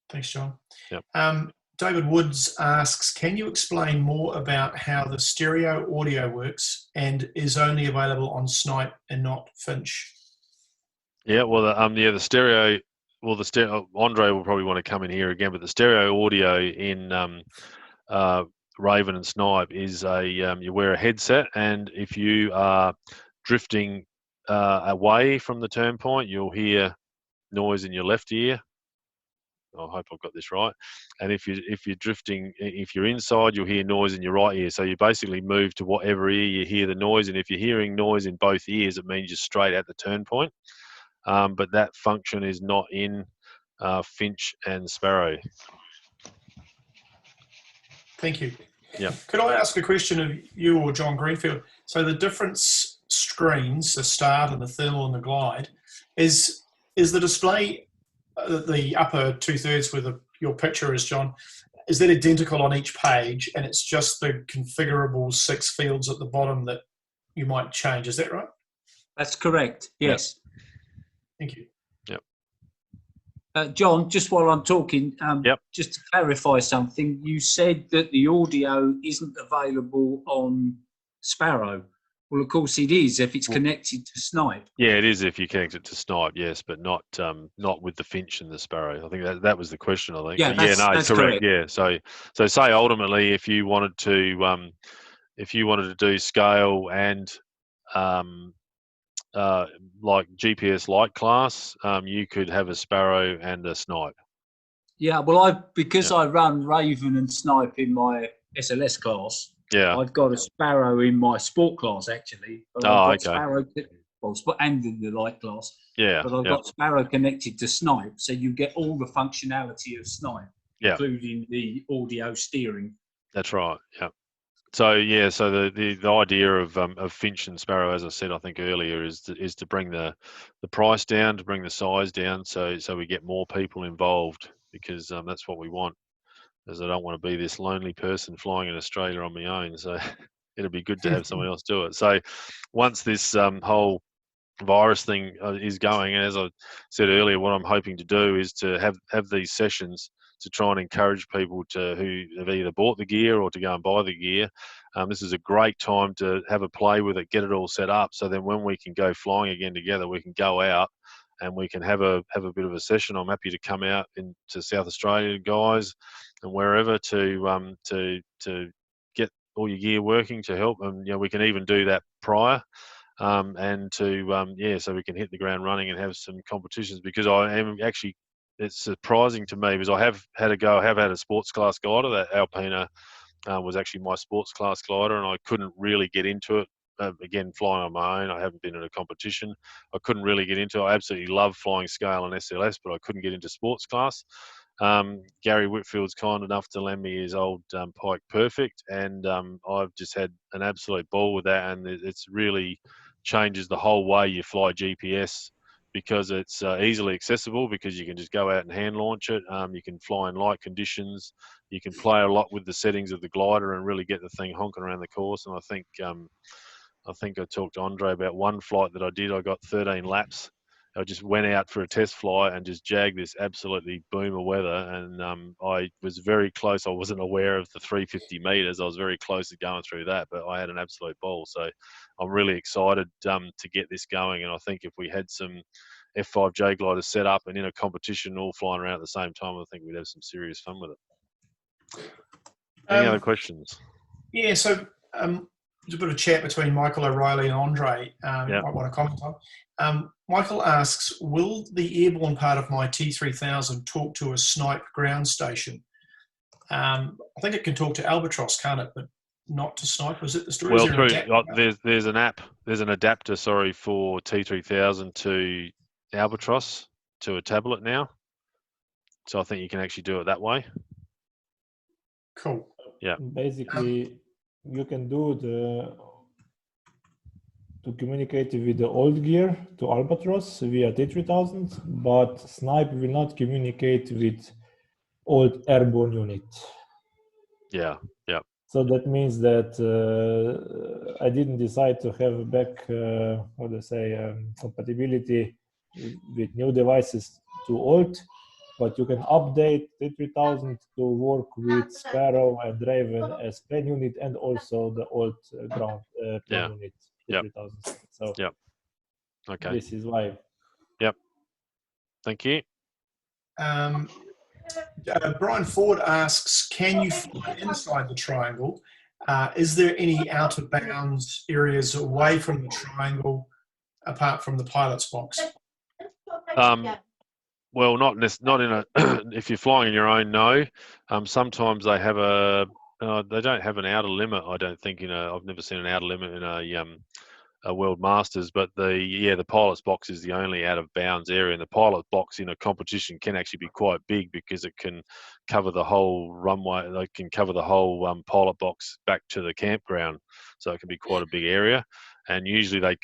Thanks, John. Yep. David Woods asks, can you explain more about how the stereo audio works and is only available on Snipe and not Finch? Yeah, well, the stereo. Well, the stereo. Andre will probably want to come in here again, but the stereo audio in Raven and Snipe is you wear a headset, and if you are drifting away from the turn point, you'll hear noise in your left ear. I hope I've got this right. And if you're drifting, if you're inside, you'll hear noise in your right ear. So you basically move to whatever ear you hear the noise, and if you're hearing noise in both ears, it means you're straight at the turn point. But that function is not in Finch and Sparrow. Thank you. Yeah. Could I ask a question of you or John Greenfield? So the different screens, the start and the thermal and the glide, is the display, the upper 2/3 where your picture is, John, is that identical on each page, and it's just the configurable 6 fields at the bottom that you might change? Is that right? That's correct. Yes. Thank you. John, just while I'm talking, Yep. just to clarify something, you said that the audio isn't available on Sparrow. Well, of course it is if it's connected to Snipe. Yeah, it is if you connect it to Snipe, yes, but not with the Finch and the Sparrow. I think that was the question. I think. Yeah, But that's correct. correct. Yeah, so say ultimately, if you wanted to do scale and like GPS light class, you could have a Sparrow and a Snipe. Yeah, well, I run Raven and Snipe in my SLS class. Yeah. I've got a Sparrow in my sport class actually. But I've got Sparrow, and in the light class. Yeah. But I've got Sparrow connected to Snipe, so you get all the functionality of Snipe, including the audio steering. That's right. Yeah. So the idea of Finch and Sparrow, as I said, I think earlier, is to bring the price down, to bring the size down, so we get more people involved, because that's what we want. As I don't want to be this lonely person flying in Australia on my own, so it'd be good to have someone else do it. So once this whole virus thing is going, and as I said earlier, what I'm hoping to do is to have these sessions to try and encourage people who have either bought the gear or to go and buy the gear. This is a great time to have a play with it, get it all set up, so then when we can go flying again together, we can go out and we can have a bit of a session. I'm happy to come out into South Australia, guys, and wherever to get all your gear working to help. And we can even do that prior, and so we can hit the ground running and have some competitions. Because I am actually, it's surprising to me, because I have had a sports class glider. That Alpina was actually my sports class glider, and I couldn't really get into it. Again, flying on my own, I haven't been in a competition. I couldn't really get into it. I absolutely love flying scale and SLS, but I couldn't get into sports class. Gary Whitfield's kind enough to lend me his old Pike Perfect, and I've just had an absolute ball with that, and it's really changes the whole way you fly GPS, because it's easily accessible, because you can just go out and hand launch it. You can fly in light conditions. You can play a lot with the settings of the glider and really get the thing honking around the course. And I think I talked to Andre about one flight that I did. I got 13 laps I just went out for a test fly and just jagged this absolutely boomer weather. And I was very close. I wasn't aware of the 350 meters. I was very close to going through that, but I had an absolute ball. So I'm really excited to get this going. And I think if we had some F5J gliders set up and in a competition all flying around at the same time, I think we'd have some serious fun with it. Any other questions? Yeah, so there's a bit of chat between Michael O'Reilly and Andre. You might want to comment on. Michael asks, will the airborne part of my T3000 talk to a Snipe ground station? I think it can talk to Albatross, can't it? But not to Snipe. Was it the story? Well, there's an app. There's an adapter, for T3000 to Albatross to a tablet now. So I think you can actually do it that way. Cool. Yeah. Basically, you can do to communicate with the old gear to Albatross via T3000, but Snipe will not communicate with old airborne unit. Yeah. So that means that I didn't decide to have back, compatibility with new devices to old, but you can update T3000 to work with Sparrow and Raven as pen unit and also the old ground unit T3000. So Okay. this is why. Yep. Thank you. Brian Ford asks, can you fly inside the triangle? Is there any out of bounds areas away from the triangle apart from the pilot's box? Well, not in a. If you're flying in your own, no. Sometimes they have they don't have an outer limit. I don't think I've never seen an outer limit in a World Masters, but the pilot's box is the only out of bounds area, and the pilot box in a competition can actually be quite big because it can cover the whole runway. They can cover the whole pilot box back to the campground, so it can be quite a big area. And usually they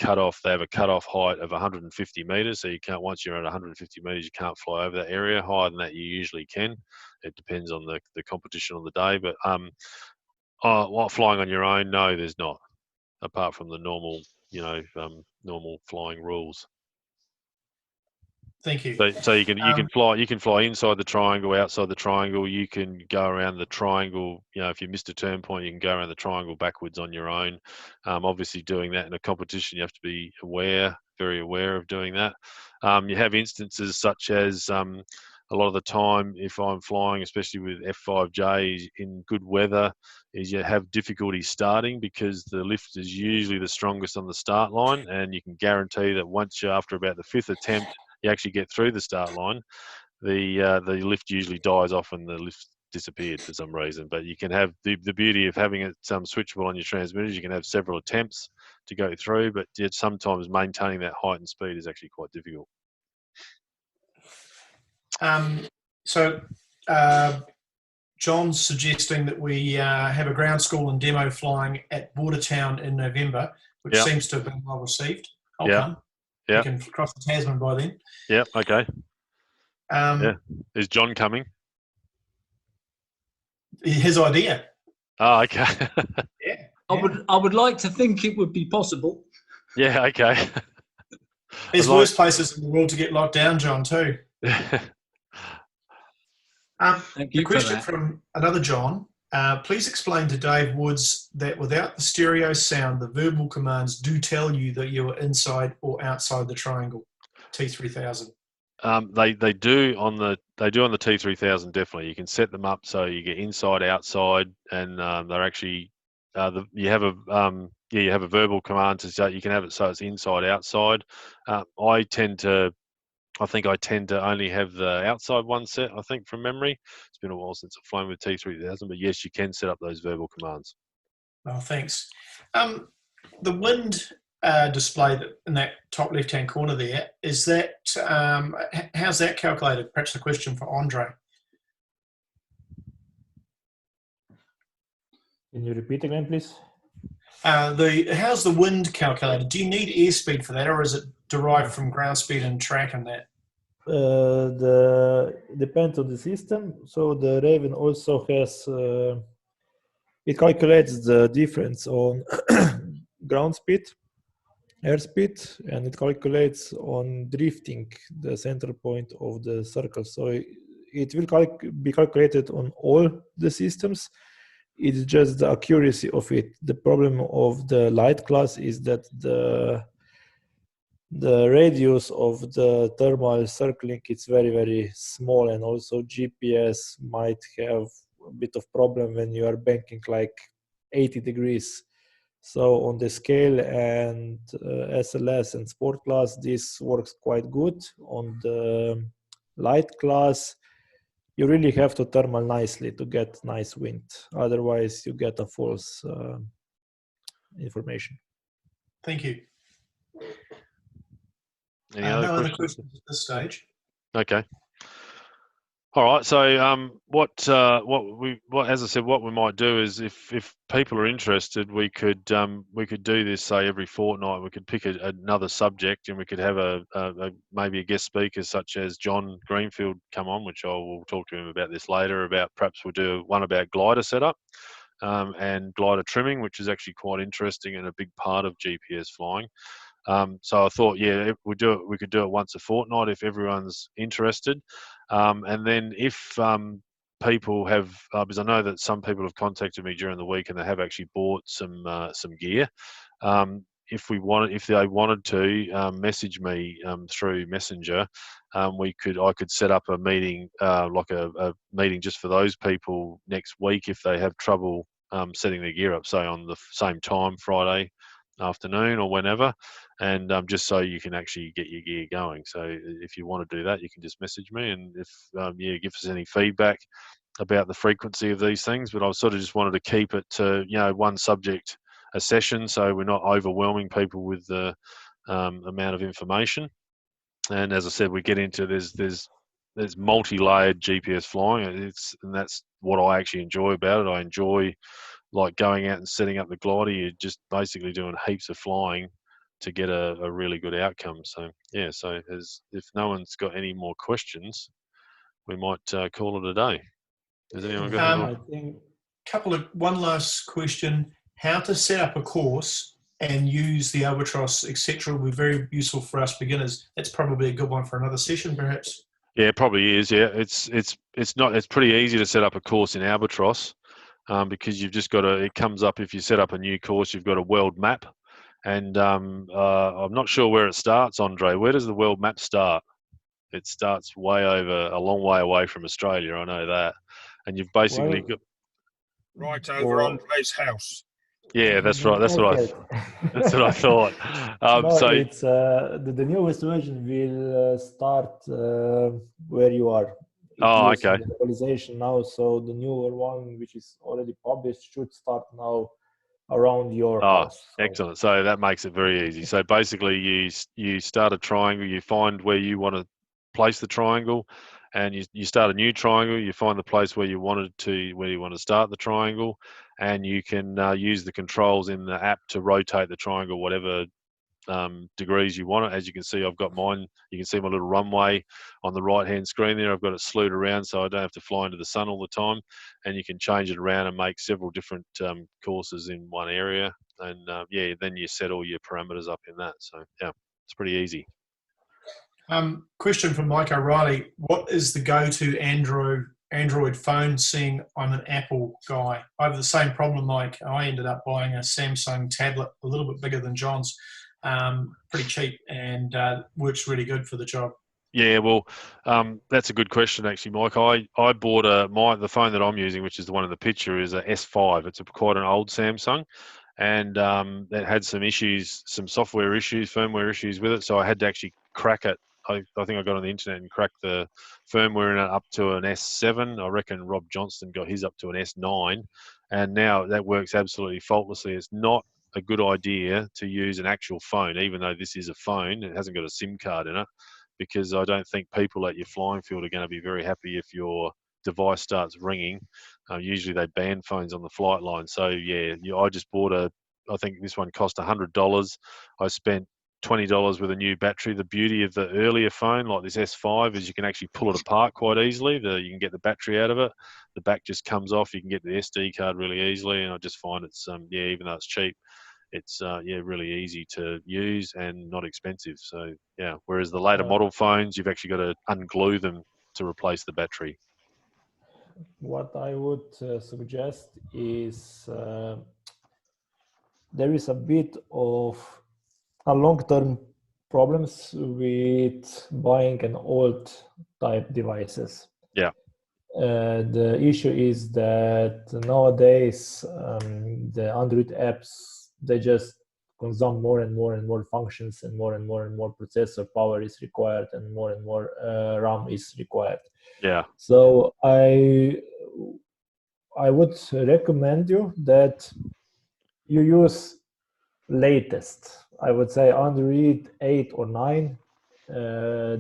have a cut-off height of 150 meters, so you can't, once you're at 150 meters, you can't fly over that area. Higher than that, you usually can. It depends on the competition on the day, but flying on your own, no, there's not, apart from the normal normal flying rules. Thank you. So you can fly inside the triangle, outside the triangle. You can go around the triangle. If you missed a turn point, you can go around the triangle backwards on your own. Obviously, doing that in a competition, you have to be very aware of doing that. You have instances such as a lot of the time, if I'm flying, especially with F5J in good weather, is you have difficulty starting because the lift is usually the strongest on the start line, and you can guarantee that once after about the 5th attempt, you actually get through the start line, the lift usually dies off and the lift disappeared for some reason. But you can have the beauty of having it switchable on your transmitters. You can have several attempts to go through, but yet sometimes maintaining that height and speed is actually quite difficult. John's suggesting that we have a ground school and demo flying at Bordertown in November, which seems to have been well received. I'll come. You can cross the Tasman by then. Yeah, okay. Is John coming? His idea. Oh, okay. Yeah. I would like to think it would be possible. Yeah, okay. There's worse places in the world to get locked down, John, too. Thank you. A question from another John. Please explain to Dave Woods that without the stereo sound, the verbal commands do tell you that you are inside or outside the triangle. T3000. They do on the T3000 definitely. You can set them up so you get inside, outside, and they're actually you have a verbal command to say you can have it so it's inside, outside. I think I tend to only have the outside one set, I think, from memory. It's been a while since I've flown with T3000, but yes, you can set up those verbal commands. Oh, thanks. The wind display in that top left-hand corner there, is that, how's that calculated? Perhaps a question for Andre. Can you repeat again, please? How's the wind calculated? Do you need airspeed for that, or is it derived from ground speed and track and that? Depends on the system. So the Raven also has it calculates the difference on ground speed airspeed, and it calculates on drifting the center point of the circle. So it will be calculated on all the systems. It's just the accuracy of it. The problem of the light class is that the radius of the thermal circling is very, very small, and also GPS might have a bit of problem when you are banking like 80 degrees. So on the scale and SLS and sport class, this works quite good. On the light class, you really have to thermal nicely to get nice wind. Otherwise, you get a false information. Thank you. Any No other other questions? questions at this stage. Okay. All right. So, as I said, what we might do is, if people are interested, we could do this, say, every fortnight. We could pick another subject, and we could have maybe a guest speaker such as John Greenfield come on, which I will talk to him about this later. About perhaps we'll do one about glider setup and glider trimming, which is actually quite interesting and a big part of GPS flying. So I thought, yeah, we could do it once a fortnight if everyone's interested. And then if people have, because I know that some people have contacted me during the week and they have actually bought some gear. If they wanted to message me through Messenger, I could set up a meeting, like a meeting just for those people next week if they have trouble setting their gear up, say on the same time, Friday afternoon or whenever, and just so you can actually get your gear going. So if you want to do that, you can just message me, and if give us any feedback about the frequency of these things. But I sort of just wanted to keep it to one subject a session, so we're not overwhelming people with the amount of information. And as I said, we get into there's multi-layered GPS flying. And that's what I actually enjoy about it. I enjoy like going out and setting up the glider. You're just basically doing heaps of flying to get a really good outcome. So yeah, so if no one's got any more questions, we might call it a day. Has anyone got any more? I think One last question. How to set up a course and use the Albatross, etc., will be very useful for us beginners. That's probably a good one for another session, perhaps. Yeah, it probably is. Yeah, it's pretty easy to set up a course in Albatross. Because you've just got it comes up if you set up a new course, you've got a world map. And I'm not sure where it starts, Andre. Where does the world map start? It starts a long way away from Australia, I know that. And you've basically got... Right over Andre's house. Yeah, that's right. That's what I thought. It's the newest version will start where you are. Okay. Localization now, so the newer one, which is already published, should start now around your house. So. Excellent. So that makes it very easy. So basically, you start a triangle. You find where you want to place the triangle, and you start a new triangle. You find the place where you want to start the triangle, and you can use the controls in the app to rotate the triangle whatever degrees you want it. As you can see, I've got mine. You can see my little runway on the right hand screen there. I've got it slewed around so I don't have to fly into the sun all the time, and you can change it around and make several different courses in one area, and then you set all your parameters up in that. So yeah, it's pretty easy. Question from Mike O'Reilly. What is the go-to Android phone, seeing I'm an Apple guy? I have the same problem, Mike. I ended up buying a Samsung tablet, a little bit bigger than John's, pretty cheap, and works really good for the job. Yeah, well, that's a good question, actually, Mike. I bought the phone that I'm using, which is the one in the picture, is a S5. It's quite an old Samsung, and it had some issues, some software issues, firmware issues with it. So I had to actually crack it. I think I got on the internet and cracked the firmware in it up to an S7. I reckon Rob Johnston got his up to an S9, and now that works absolutely faultlessly. It's not a good idea to use an actual phone, even though this is a phone. It hasn't got a SIM card in it, because I don't think people at your flying field are going to be very happy if your device starts ringing. Usually they ban phones on the flight line. So yeah, I just bought I think this one cost $100. I spent $20 with a new battery. The beauty of the earlier phone, like this S5, is you can actually pull it apart quite easily. You can get the battery out of it. The back just comes off. You can get the SD card really easily, and I just find it's even though it's cheap, it's really easy to use and not expensive. So yeah, whereas the later Uh, model phones, you've actually got to unglue them to replace the battery. what I would suggest is there is a bit of a long-term problems with buying an old type devices. Yeah. The issue is that nowadays the Android apps, they just consume more and more functions, and more processor power is required, and more RAM is required. Yeah. So I would recommend you that you use latest. I would say Android 8 or 9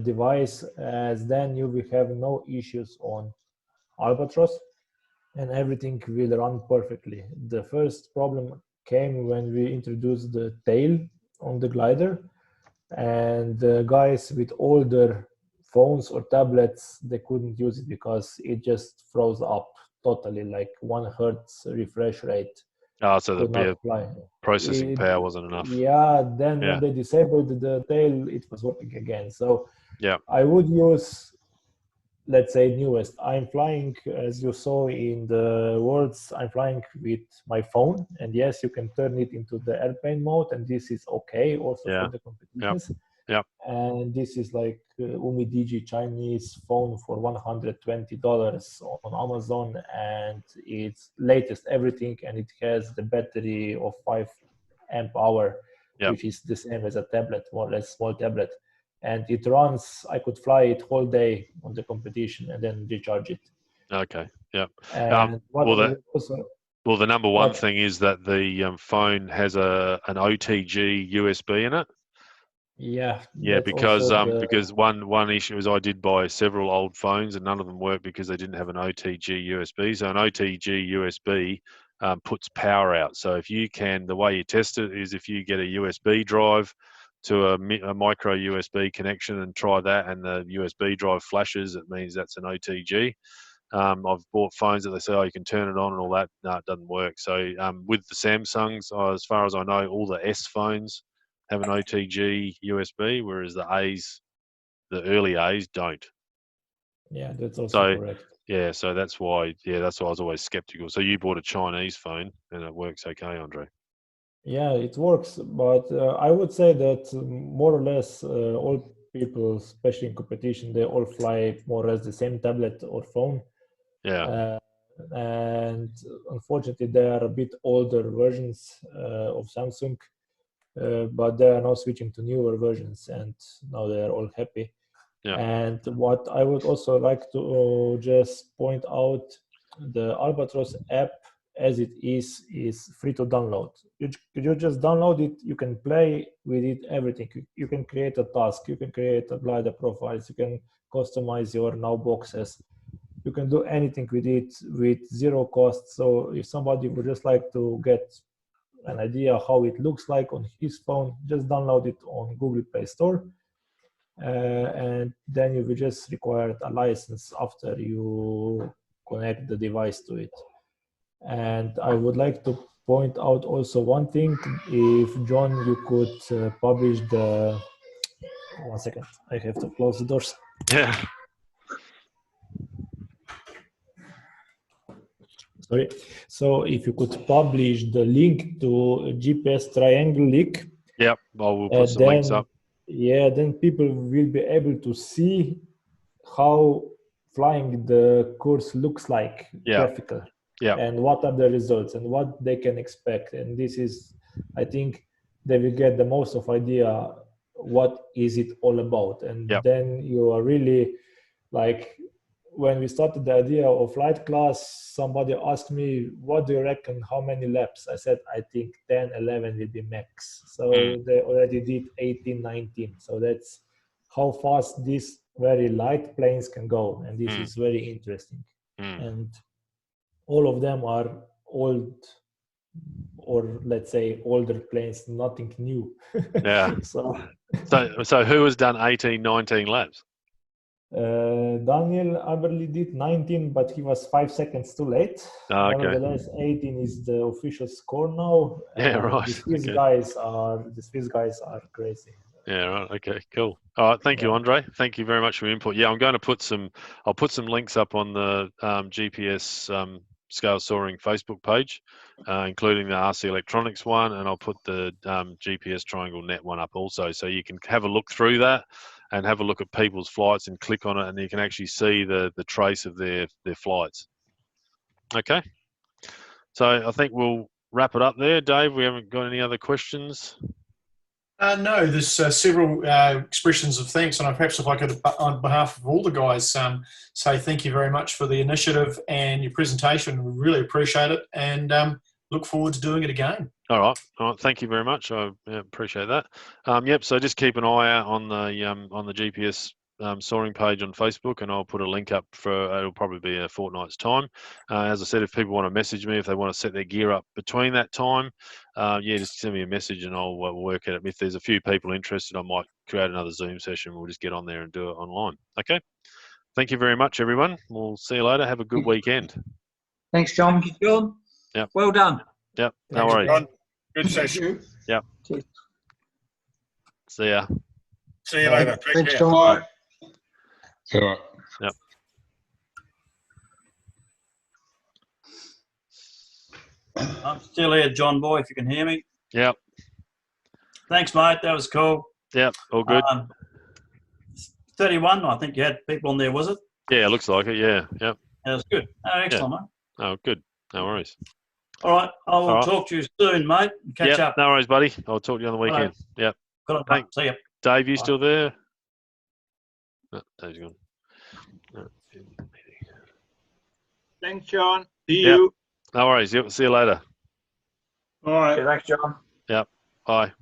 device, as then you will have no issues on Albatross, and everything will run perfectly. The first problem came when we introduced the tail on the glider, and the guys with older phones or tablets, they couldn't use it because it just froze up totally, like 1 hertz refresh rate. Oh, so Could not the fly. processing power wasn't enough. Yeah, then Yeah. when they disabled the tail, it was working again. So Yeah. I would use, let's say, newest. I'm flying, as you saw in the words, I'm flying with my phone, and yes, you can turn it into the airplane mode, and this is okay also Yeah. for the competitions. Yep. And this is like UmiDigi Chinese phone for $120 on Amazon, and it's latest everything, and it has the battery of 5 amp hour, Yep. which is the same as a tablet, more or less small tablet. And it runs, I could fly it whole day on the competition and then recharge it. Okay. Yeah. And what well, I that- would also, Well, the number one What? thing is that the phone has an OTG USB in it. yeah, Yeah, that's because also the, because one issue is I did buy several old phones and none of them worked because they didn't have an OTG USB. So an OTG USB puts power out. So if you can, the way you test it is if you get a USB drive to a micro USB connection and try that, and the USB drive flashes, it means that's an OTG. I've bought phones that they say, oh, you can turn it on and all that. No, it doesn't work. So with the Samsungs, as far as I know, all the S phones have an OTG USB, whereas the A's, the early A's, don't. yeah, that's also So correct. yeah, so that's why I was always skeptical. So you bought a Chinese phone and it works okay, Andre. Yeah, it works, but I would say that more or less all people, especially in competition, they all fly more or less the same tablet or phone. Yeah, And unfortunately, there are a bit older versions of Samsung, but they are now switching to newer versions, and now they are all happy. Yeah. And what I would also like to just point out, the Albatross app as it is free to download. You just download it, you can play with it, everything. You can create a task, you can create a glider profiles, you can customize your now boxes. You can do anything with it with zero cost. So if somebody would just like to get an idea how it looks like on his phone, just download it on Google Play Store. And then you will just require a license after you connect the device to it. And I would like to point out also one thing. If John, you could publish the, 1 second, I have to close the doors. yeah, Sorry. So if you could publish the link to GPS triangle link, yep. Well, we'll put some links up. yeah, then people will be able to see how flying the course looks like Yeah. graphical, Yeah. and what are the results and what they can expect. And this is, I think, they will get the most of idea what is it all about. And Yeah. then you are really like, when we started the idea of flight class, somebody asked me, what do you reckon, how many laps? I said, I think 10, 11 will be max. So they already did 18, 19. So that's how fast these very light planes can go. And this is very interesting. And all of them are old, or let's say older planes, nothing new. Yeah. So So who has done 18, 19 laps? Daniel Aberli did 19, but he was 5 seconds too late. Ah, okay. Nevertheless, 18 is the official score now. Yeah, right. The Swiss Okay. guys are crazy. Yeah, right. Okay, cool. All right, thank you, Yeah. Andre. Thank you very much for your input. Yeah, I'm going to put some. I'll put some links up on the GPS scale soaring Facebook page, including the RC Electronics one, and I'll put the GPS Triangle Net one up also, so you can have a look through that and have a look at people's flights and click on it, and you can actually see the trace of their flights. Okay. So I think we'll wrap it up there, Dave. We haven't got any other questions. No, there's several expressions of thanks, and perhaps if I could, on behalf of all the guys, say thank you very much for the initiative and your presentation. We really appreciate it, and look forward to doing it again. All right. Thank you very much. I appreciate that. Yep. So just keep an eye out on the GPS soaring page on Facebook, and I'll put a link up for. It'll probably be a fortnight's time. As I said, if people want to message me, if they want to set their gear up between that time, yeah, just send me a message and I'll work at it. If there's a few people interested, I might create another Zoom session. We'll just get on there and do it online. Okay. Thank you very much, everyone. We'll see you later. Have a good weekend. Thanks, John. Thank you, John. Yep. Well done. Yep. No Thanks, worries. John. Good session. Yep. See ya. See you later. Take Thanks, care. John. All right. Yep. I'm still here, John Boy, if you can hear me. Yep. Thanks, mate. That was cool. Yep. All good. 31, I think you had people on there, was it? Yeah, looks like it. Yeah. Yep. That was good. Oh, excellent, mate. Oh, good. No worries. All right. I will All right. talk to you soon, mate. Catch Yep. up. No worries, buddy. I'll talk to you on the Righto. weekend. Yep. Good on, Thanks. mate. See ya. Dave, you Bye. still there? No, Dave's gone. No. Thanks, John. See Yep. you. No worries. Yep. See you later. All right. Thanks, John. Bye.